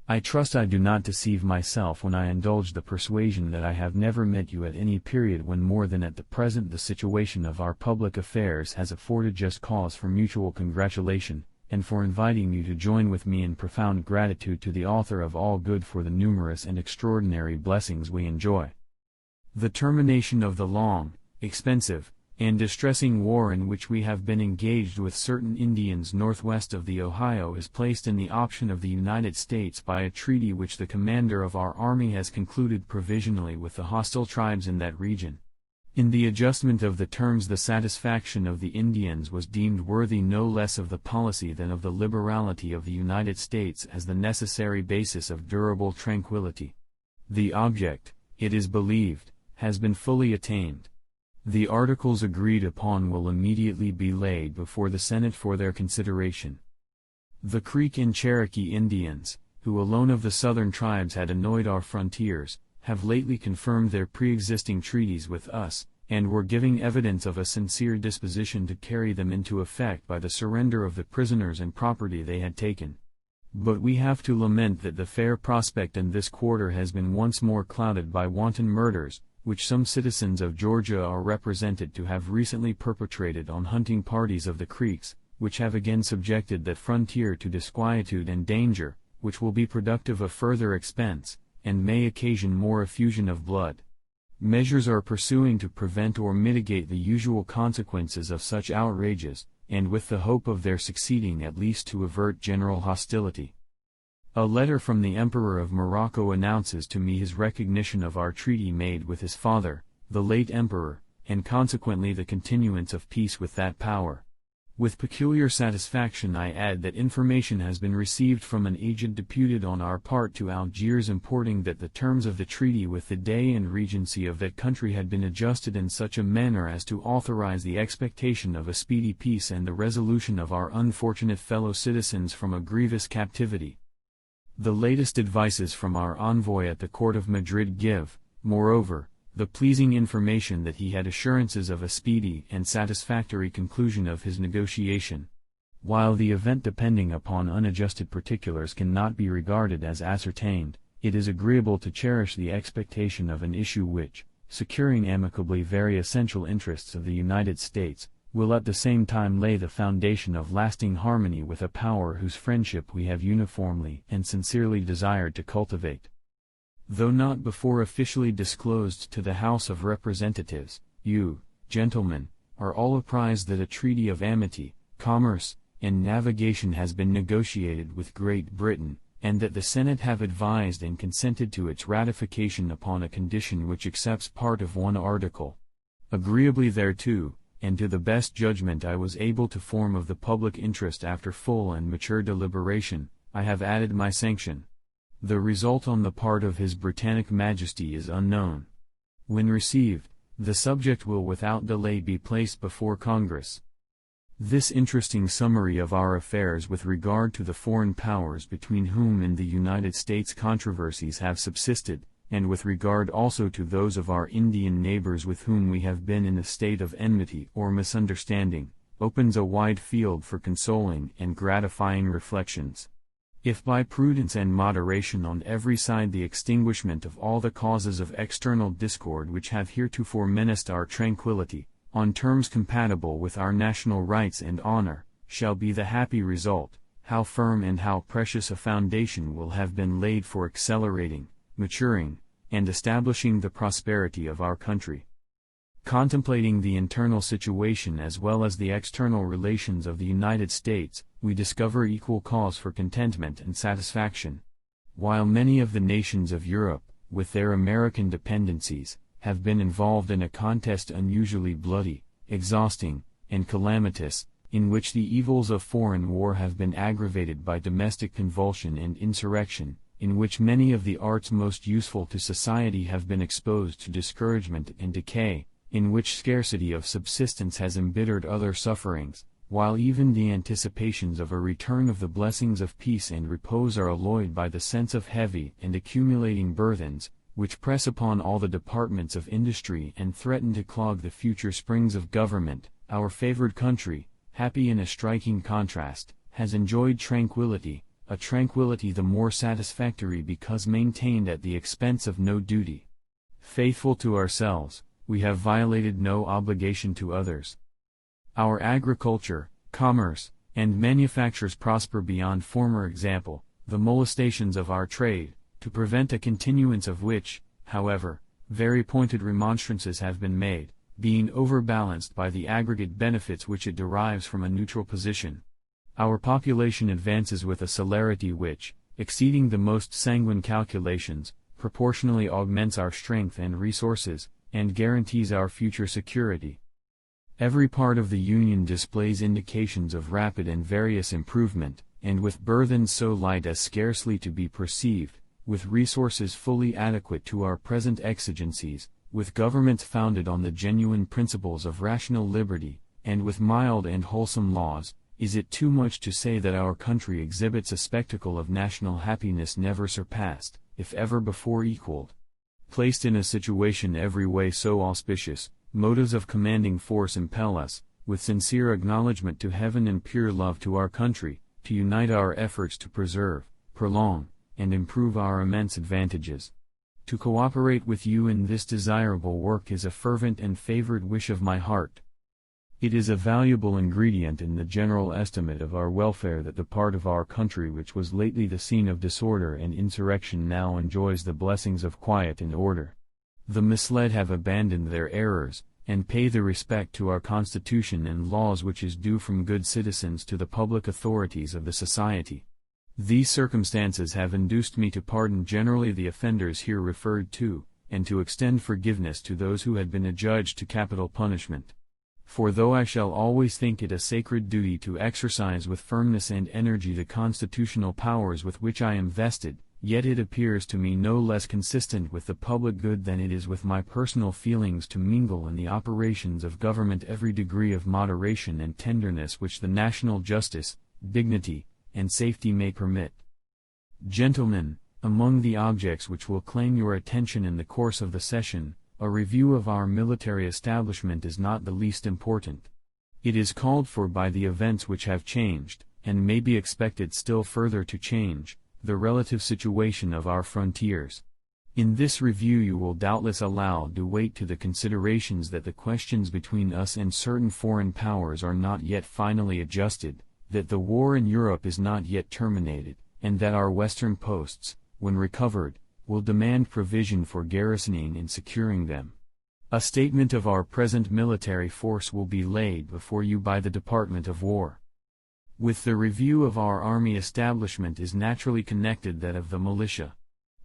I trust I do not deceive myself when I indulge the persuasion that I have never met you at any period when more than at the present the situation of our public affairs has afforded just cause for mutual congratulation, and for inviting you to join with me in profound gratitude to the Author of all good for the numerous and extraordinary blessings we enjoy. The termination of the long, expensive, and distressing war in which we have been engaged with certain Indians northwest of the Ohio is placed in the option of the United States by a treaty which the commander of our army has concluded provisionally with the hostile tribes in that region. In the adjustment of the terms the satisfaction of the Indians was deemed worthy no less of the policy than of the liberality of the United States as the necessary basis of durable tranquility. The object, it is believed, has been fully attained. The articles agreed upon will immediately be laid before the Senate for their consideration. The Creek and Cherokee Indians, who alone of the southern tribes had annoyed our frontiers, have lately confirmed their pre-existing treaties with us, and were giving evidence of a sincere disposition to carry them into effect by the surrender of the prisoners and property they had taken. But we have to lament that the fair prospect in this quarter has been once more clouded by wanton murders, which some citizens of Georgia are represented to have recently perpetrated on hunting parties of the Creeks, which have again subjected that frontier to disquietude and danger, which will be productive of further expense, and may occasion more effusion of blood. Measures are pursuing to prevent or mitigate the usual consequences of such outrages, and with the hope of their succeeding at least to avert general hostility. A letter from the Emperor of Morocco announces to me his recognition of our treaty made with his father, the late Emperor, and consequently the continuance of peace with that power. With peculiar satisfaction I add that information has been received from an agent deputed on our part to Algiers importing that the terms of the treaty with the Dey and Regency of that country had been adjusted in such a manner as to authorize the expectation of a speedy peace and the resolution of our unfortunate fellow citizens from a grievous captivity. The latest advices from our envoy at the court of Madrid give, moreover, the pleasing information that he had assurances of a speedy and satisfactory conclusion of his negotiation. While the event depending upon unadjusted particulars cannot be regarded as ascertained, it is agreeable to cherish the expectation of an issue which, securing amicably very essential interests of the United States, will at the same time lay the foundation of lasting harmony with a power whose friendship we have uniformly and sincerely desired to cultivate. Though not before officially disclosed to the House of Representatives, you, gentlemen, are all apprised that a treaty of amity, commerce, and navigation has been negotiated with Great Britain, and that the Senate have advised and consented to its ratification upon a condition which accepts part of one article. Agreeably thereto, and to the best judgment I was able to form of the public interest after full and mature deliberation, I have added my sanction. The result on the part of His Britannic Majesty is unknown. When received, the subject will without delay be placed before Congress. This interesting summary of our affairs with regard to the foreign powers between whom in the United States controversies have subsisted, and with regard also to those of our Indian neighbors with whom we have been in a state of enmity or misunderstanding, opens a wide field for consoling and gratifying reflections. If by prudence and moderation on every side the extinguishment of all the causes of external discord which have heretofore menaced our tranquility, on terms compatible with our national rights and honor, shall be the happy result, how firm and how precious a foundation will have been laid for accelerating, maturing, and establishing the prosperity of our country. Contemplating the internal situation as well as the external relations of the United States, we discover equal cause for contentment and satisfaction. While many of the nations of Europe, with their American dependencies, have been involved in a contest unusually bloody, exhausting, and calamitous, in which the evils of foreign war have been aggravated by domestic convulsion and insurrection, in which many of the arts most useful to society have been exposed to discouragement and decay, in which scarcity of subsistence has embittered other sufferings, while even the anticipations of a return of the blessings of peace and repose are alloyed by the sense of heavy and accumulating burthens, which press upon all the departments of industry and threaten to clog the future springs of government, our favored country, happy in a striking contrast, has enjoyed tranquility, a tranquility the more satisfactory because maintained at the expense of no duty. Faithful to ourselves, we have violated no obligation to others. Our agriculture, commerce, and manufactures prosper beyond former example, the molestations of our trade, to prevent a continuance of which, however, very pointed remonstrances have been made, being overbalanced by the aggregate benefits which it derives from a neutral position. Our population advances with a celerity which, exceeding the most sanguine calculations, proportionally augments our strength and resources, and guarantees our future security. Every part of the Union displays indications of rapid and various improvement, and with burthens so light as scarcely to be perceived, with resources fully adequate to our present exigencies, with governments founded on the genuine principles of rational liberty, and with mild and wholesome laws, is it too much to say that our country exhibits a spectacle of national happiness never surpassed, if ever before equaled? Placed in a situation every way so auspicious, motives of commanding force impel us, with sincere acknowledgment to heaven and pure love to our country, to unite our efforts to preserve, prolong, and improve our immense advantages. To cooperate with you in this desirable work is a fervent and favored wish of my heart. It is a valuable ingredient in the general estimate of our welfare that the part of our country which was lately the scene of disorder and insurrection now enjoys the blessings of quiet and order. The misled have abandoned their errors, and pay the respect to our Constitution and laws which is due from good citizens to the public authorities of the society. These circumstances have induced me to pardon generally the offenders here referred to, and to extend forgiveness to those who had been adjudged to capital punishment. For though I shall always think it a sacred duty to exercise with firmness and energy the constitutional powers with which I am vested, yet it appears to me no less consistent with the public good than it is with my personal feelings to mingle in the operations of government every degree of moderation and tenderness which the national justice, dignity, and safety may permit. Gentlemen, among the objects which will claim your attention in the course of the session, a review of our military establishment is not the least important. It is called for by the events which have changed, and may be expected still further to change, the relative situation of our frontiers. In this review you will doubtless allow due weight to the considerations that the questions between us and certain foreign powers are not yet finally adjusted, that the war in Europe is not yet terminated, and that our western posts, when recovered, will demand provision for garrisoning and securing them. A statement of our present military force will be laid before you by the Department of War. With the review of our army establishment is naturally connected that of the militia.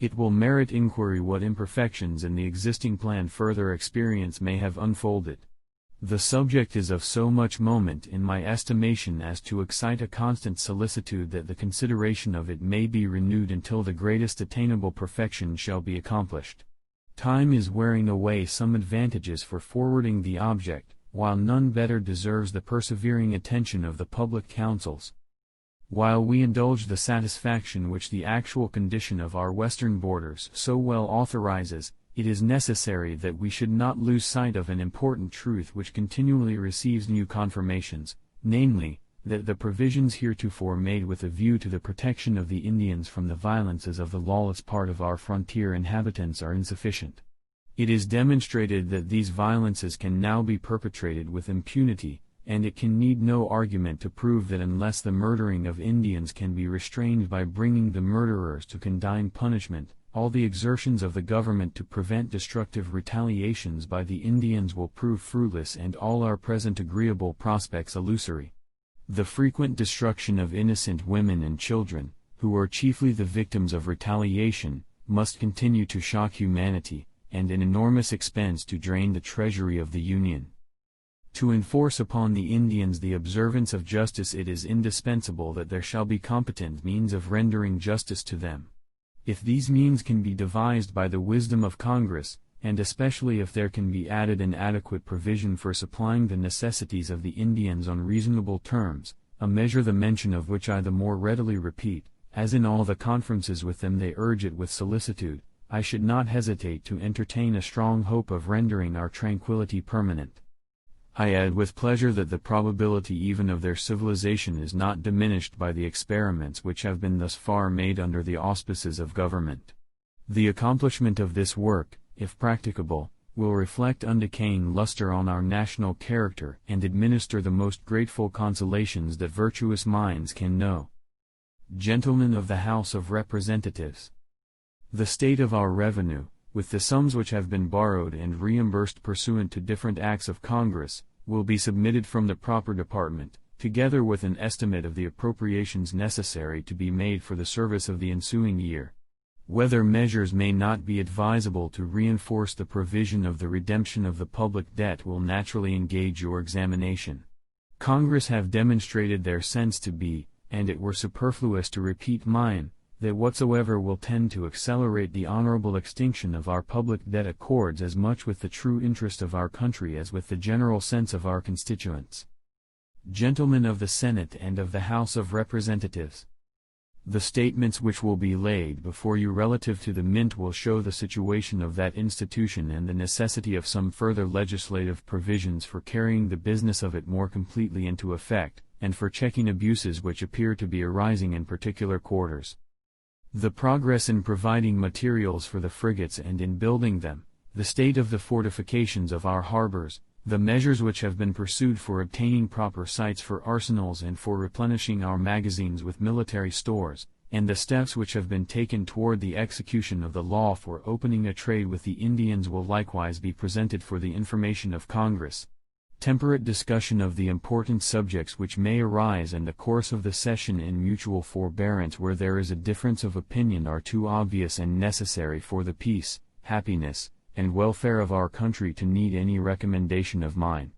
It will merit inquiry what imperfections in the existing plan further experience may have unfolded. The subject is of so much moment in my estimation as to excite a constant solicitude that the consideration of it may be renewed until the greatest attainable perfection shall be accomplished. Time is wearing away some advantages for forwarding the object, while none better deserves the persevering attention of the public councils. While we indulge the satisfaction which the actual condition of our western borders so well authorizes, it is necessary that we should not lose sight of an important truth which continually receives new confirmations, namely, that the provisions heretofore made with a view to the protection of the Indians from the violences of the lawless part of our frontier inhabitants are insufficient. It is demonstrated that these violences can now be perpetrated with impunity, and it can need no argument to prove that unless the murdering of Indians can be restrained by bringing the murderers to condign punishment, all the exertions of the government to prevent destructive retaliations by the Indians will prove fruitless and all our present agreeable prospects illusory. The frequent destruction of innocent women and children, who are chiefly the victims of retaliation, must continue to shock humanity, and an enormous expense to drain the treasury of the Union. To enforce upon the Indians the observance of justice, it is indispensable that there shall be competent means of rendering justice to them. If these means can be devised by the wisdom of Congress, and especially if there can be added an adequate provision for supplying the necessities of the Indians on reasonable terms, a measure the mention of which I the more readily repeat, as in all the conferences with them they urge it with solicitude, I should not hesitate to entertain a strong hope of rendering our tranquility permanent. I add with pleasure that the probability even of their civilization is not diminished by the experiments which have been thus far made under the auspices of government. The accomplishment of this work, if practicable, will reflect undecaying luster on our national character and administer the most grateful consolations that virtuous minds can know. Gentlemen of the House of Representatives, the state of our revenue, with the sums which have been borrowed and reimbursed pursuant to different acts of Congress, will be submitted from the proper department, together with an estimate of the appropriations necessary to be made for the service of the ensuing year. Whether measures may not be advisable to reinforce the provision of the redemption of the public debt will naturally engage your examination. Congress have demonstrated their sense to be, and it were superfluous to repeat mine, that whatsoever will tend to accelerate the honorable extinction of our public debt accords as much with the true interest of our country as with the general sense of our constituents. Gentlemen of the Senate and of the House of Representatives, the statements which will be laid before you relative to the Mint will show the situation of that institution and the necessity of some further legislative provisions for carrying the business of it more completely into effect, and for checking abuses which appear to be arising in particular quarters. The progress in providing materials for the frigates and in building them, the state of the fortifications of our harbors, the measures which have been pursued for obtaining proper sites for arsenals and for replenishing our magazines with military stores, and the steps which have been taken toward the execution of the law for opening a trade with the Indians will likewise be presented for the information of Congress. Temperate discussion of the important subjects which may arise in the course of the session in mutual forbearance where there is a difference of opinion are too obvious and necessary for the peace, happiness, and welfare of our country to need any recommendation of mine.